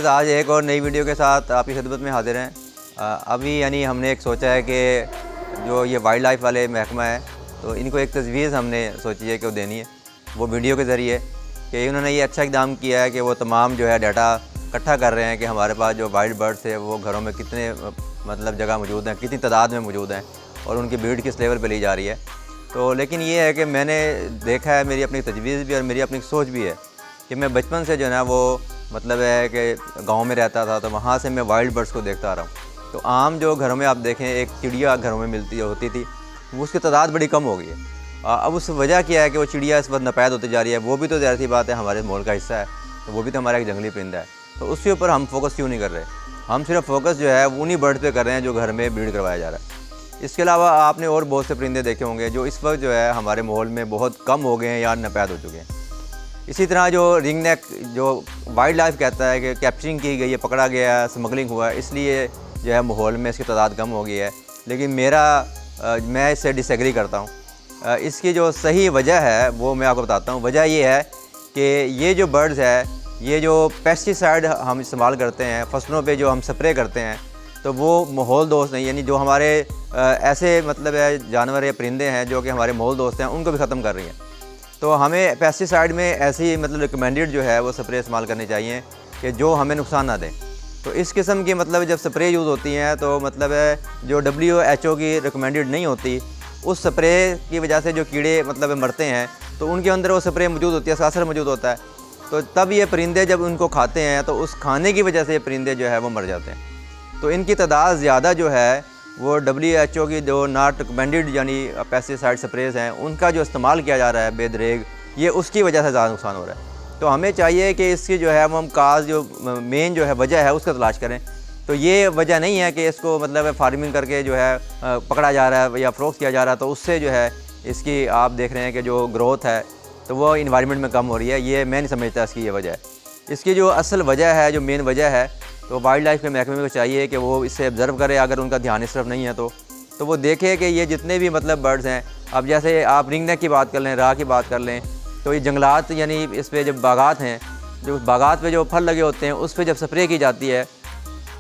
Viewers, आज एक और नई वीडियो के साथ आपकी खिदमत में हाजिर हैं। अभी यानी हमने एक सोचा है कि जो ये वाइल्ड लाइफ वाले महकमा है तो इनको एक तजवीज़ हमने सोची है कि वो देनी है वो वीडियो के ज़रिए कि उन्होंने ये अच्छा इक़दाम किया है कि वो तमाम जो है डाटा इकट्ठा कर रहे हैं कि हमारे पास जो वाइल्ड बर्ड्स है वो घरों में कितने मतलब जगह मौजूद हैं, कितनी तादाद में मौजूद हैं और उनकी ब्रीड किस लेवल पर ली जा रही है। तो लेकिन ये है कि मैंने देखा है, मेरी अपनी तजवीज़ भी और मेरी अपनी सोच भी है कि मैं बचपन से जो है ना वो मतलब है कि गांव में रहता था तो वहाँ से मैं वाइल्ड बर्ड्स को देखता आ रहा हूँ। तो आम जो घरों में आप देखें एक चिड़िया घरों में होती थी, वो उसकी तादाद बड़ी कम हो गई है। अब उस वजह क्या है कि वो चिड़िया इस वक्त नापैद होती जा रही है। वो भी तो ज़ाहिर सी बात है हमारे माहौल का हिस्सा है, तो वो भी तो हमारा एक जंगली परिंदा है। तो उसके ऊपर हम फोकस क्यों नहीं कर रहे? हम सिर्फ फोकस जो है उन्हीं बर्ड्स पे कर रहे हैं जो घर में ब्रीड करवाया जा रहा है। इसके अलावा आपने और बहुत से परिंदे देखे होंगे जो इस वक्त जो है हमारे माहौल में बहुत कम हो गए हैं या नापैद हो चुके हैं। इसी तरह जो रिंग नेक जो वाइल्ड लाइफ कहता है कि कैप्चरिंग की गई है, पकड़ा गया है, स्मगलिंग हुआ है, इसलिए जो है माहौल में इसकी तादाद कम हो गई है। लेकिन मैं इससे डिसएग्री करता हूँ। इसकी जो सही वजह है वो मैं आपको बताता हूँ। वजह ये है कि ये जो बर्ड्स है, ये जो पेस्टिसाइड हम इस्तेमाल करते हैं फसलों पे, जो हम स्प्रे करते हैं, तो वो माहौल दोस्त नहीं, यानी जो हमारे ऐसे मतलब है जानवर या परिंदे हैं जो कि हमारे माहौल दोस्त हैं, उनको भी ख़त्म कर रही हैं। तो हमें पेस्टिसाइड में ऐसी मतलब रिकमेंडेड जो है वो स्प्रे इस्तेमाल करनी चाहिए कि जो हमें नुकसान ना दें। तो इस किस्म की मतलब जब स्प्रे यूज़ होती हैं तो मतलब है जो WHO की रिकमेंडेड नहीं होती, उस स्प्रे की वजह से जो कीड़े मतलब मरते हैं तो उनके अंदर वो स्प्रे मौजूद होती है, असर मौजूद होता है। तो तब ये परिंदे जब उनको खाते हैं तो उस खाने की वजह से ये परिंदे जो है वो मर जाते हैं। तो इनकी तादाद ज़्यादा जो है वो WHO की जो नॉट रिकमेंडेड यानी पेस्टिसाइड स्प्रेज हैं उनका जो इस्तेमाल किया जा रहा है बेदरेग, ये उसकी वजह से ज़्यादा नुकसान हो रहा है। तो हमें चाहिए कि इसकी जो है हम काज जो मेन जो है वजह है उसका तलाश करें। तो ये वजह नहीं है कि इसको मतलब फार्मिंग करके जो है पकड़ा जा रहा है या फ़रोख्त किया जा रहा है, तो उससे जो है इसकी आप देख रहे हैं कि जो ग्रोथ है तो वो इन्वायरमेंट में कम हो रही है। ये मैं नहीं समझता इसकी ये वजह है। इसकी जो असल वजह है, जो मेन वजह है, तो वाइल्ड लाइफ के महकमे को चाहिए कि वो इससे ऑब्ज़र्व करे। अगर उनका ध्यान इस तरफ नहीं है तो वो देखे कि ये जितने भी मतलब बर्ड्स हैं, अब जैसे आप रिंग नेक की बात कर लें, राह की बात कर लें, तो ये जंगलात यानी इस पे जब बागात हैं, जो बागात पे जो फल लगे होते हैं उस पर जब स्प्रे की जाती है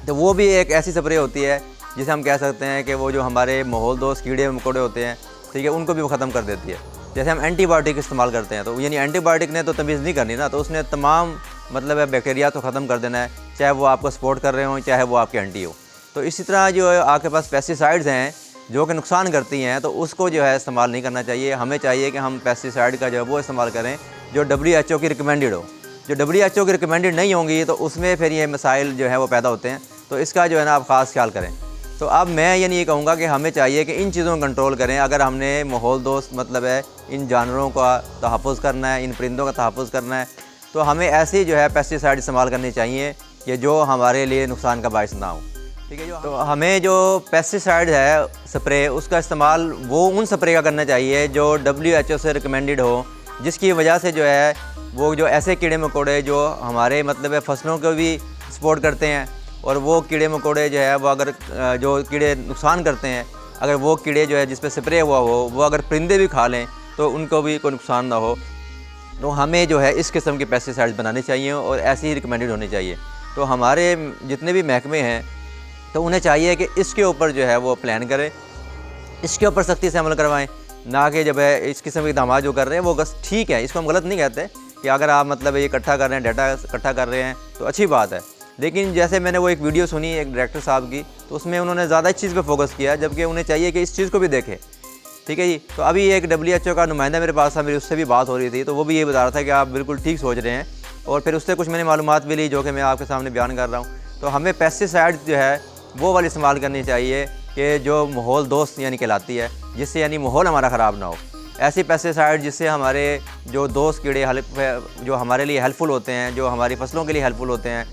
तो वो भी एक ऐसी स्प्रे होती है जिसे हम कह सकते हैं कि वो जो हमारे माहौल दोस्त कीड़े मकोड़े होते हैं, ठीक है, उनको भी वो ख़त्म कर देती है। जैसे हम एंटीबायोटिक इस्तेमाल करते हैं, तो यानी एंटीबायोटिक ने तो तमीज़ नहीं करनी ना, तो उसने तमाम मतलब है बैक्टीरिया तो ख़त्म कर देना है, चाहे वो आपको सपोर्ट कर रहे हों चाहे वो आपके एंटी हो। तो इसी तरह जो आपके पास पेस्टिसाइड्स हैं जो कि नुकसान करती हैं, तो उसको जो है इस्तेमाल नहीं करना चाहिए। हमें चाहिए कि हम पेस्टिसाइड का जो है वो इस्तेमाल करें जो WHO की रिकमेंडेड हो। जो WHO की रिकमेंडेड नहीं होंगी तो उसमें फिर ये मसाइल जो है वो पैदा होते हैं। तो इसका जो है ना आप ख़ास ख्याल करें। तो अब मैं यानी ये कहूँगा कि हमें चाहिए कि इन चीज़ों को कंट्रोल करें। अगर हमने माहौल दोस्त मतलब है इन जानवरों का तहफ़्फ़ुज़ करना है, इन परिंदों का तहफ़्फ़ुज़ करना है, तो हमें ऐसी जो है पेस्टिसाइड इस्तेमाल करनी चाहिए कि जो हमारे लिए नुकसान का बायस ना हो, ठीक है। तो हमें जो पेस्टिसाइड है स्प्रे, उसका इस्तेमाल वो उन स्प्रे का करना चाहिए जो WHO से रिकमेंडेड हो, जिसकी वजह से जो है वो जो ऐसे कीड़े मकोड़े जो हमारे मतलब है फसलों को भी सपोर्ट करते हैं, और वो कीड़े मकोड़े जो है वो अगर जो कीड़े नुकसान करते हैं, अगर वो कीड़े जो है जिस पे स्प्रे हुआ हो वो अगर परिंदे भी खा लें तो उनको भी कोई नुकसान ना हो। तो हमें जो है इस किस्म के पेस्टिसाइड्स बनाने चाहिए और ऐसे ही रिकमेंडेड होने चाहिए। तो हमारे जितने भी महकमे हैं तो उन्हें चाहिए कि इसके ऊपर जो है वो प्लान करें, इसके ऊपर सख्ती से अमल करवाएं, ना कि जब है इस किस्म के इक़दाम जो कर रहे हैं वो बस ठीक है, इसको हम गलत नहीं कहते कि अगर आप मतलब ये इकट्ठा कर रहे हैं, डाटा इकट्ठा कर रहे हैं तो अच्छी बात है। लेकिन जैसे मैंने वो एक वीडियो सुनी एक डायरेक्टर साहब की, तो उसमें उन्होंने ज़्यादा इस चीज़ पे फोकस किया, जबकि उन्हें चाहिए कि इस चीज़ को भी देखें, ठीक है जी। तो अभी एक WHO का नुमाइंदा मेरे पास था, मेरी उससे भी बात हो रही थी, तो वो भी ये बता रहा था कि आप बिल्कुल ठीक सोच रहे हैं, और फिर उससे कुछ मैंने मालूमात भी ली जो कि मैं आपके सामने बयान कर रहा हूँ। तो हमें पेस्टिसाइड जो है वो वाली इस्तेमाल करनी चाहिए कि जो माहौल दोस्त यानी कहलाती है, जिससे यानी माहौल हमारा ख़राब ना हो। ऐसी पेस्टिसाइड जिससे हमारे जो दोस्त कीड़े जो हमारे लिए हेल्पफुल होते हैं, जो हमारी फसलों के लिए हेल्पफुल होते हैं,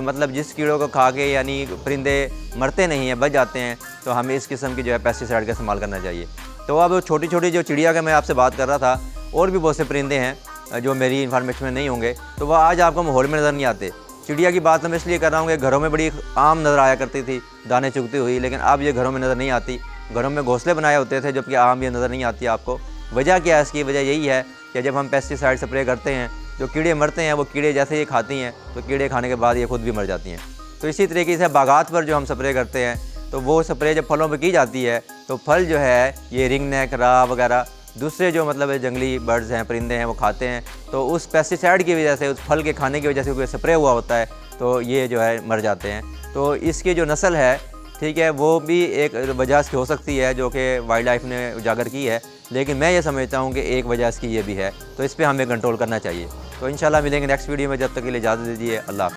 मतलब जिस कीड़ों को खा के यानी परिंदे मरते नहीं हैं, बच जाते हैं, तो हमें इस किस्म की जो है पेस्टिसाइड का इस्तेमाल करना चाहिए। तो अब छोटी छोटी जो चिड़िया का मैं आपसे बात कर रहा था, और भी बहुत से परिंदे हैं जो मेरी इन्फॉर्मेशन में नहीं होंगे, तो वह आज आपको माहौल में नज़र नहीं आते। चिड़िया की बात मैं इसलिए कर रहा हूँ कि घरों में बड़ी आम नज़र आया करती थी दाने चुगती हुई, लेकिन अब ये घरों में नज़र नहीं आती। घरों में घोंसले बनाए होते थे, जबकि आम ये नज़र नहीं आती आपको। वजह क्या है इसकी? वजह यही है कि जब हम पेस्टिसाइड स्प्रे करते हैं जो कीड़े मरते हैं वो कीड़े जैसे ये खाती हैं तो कीड़े खाने के बाद ये खुद भी मर जाती हैं। तो इसी तरीके से बागात पर जो हम स्प्रे करते हैं तो वो स्प्रे जब फलों पर की जाती है तो फल जो है ये रिंग नेक, राह वगैरह दूसरे जो मतलब जंगली बर्ड्स हैं, परिंदे हैं, वो खाते हैं। तो उस पेस्टिसाइड की वजह से, उस फल के खाने की वजह से कोई स्प्रे हुआ होता है तो ये जो है मर जाते हैं। तो इसकी जो नस्ल है, ठीक है, वो भी एक वजह से हो सकती है जो कि वाइल्ड लाइफ ने उजागर की है, लेकिन मैं ये समझता हूँ कि एक वजह इसकी ये भी है। तो इस पर हमें कंट्रोल करना चाहिए। तो इंशाल्लाह मिलेंगे नेक्स्ट वीडियो में, जब तक के लिए इजाज़त दीजिए। अल्लाह।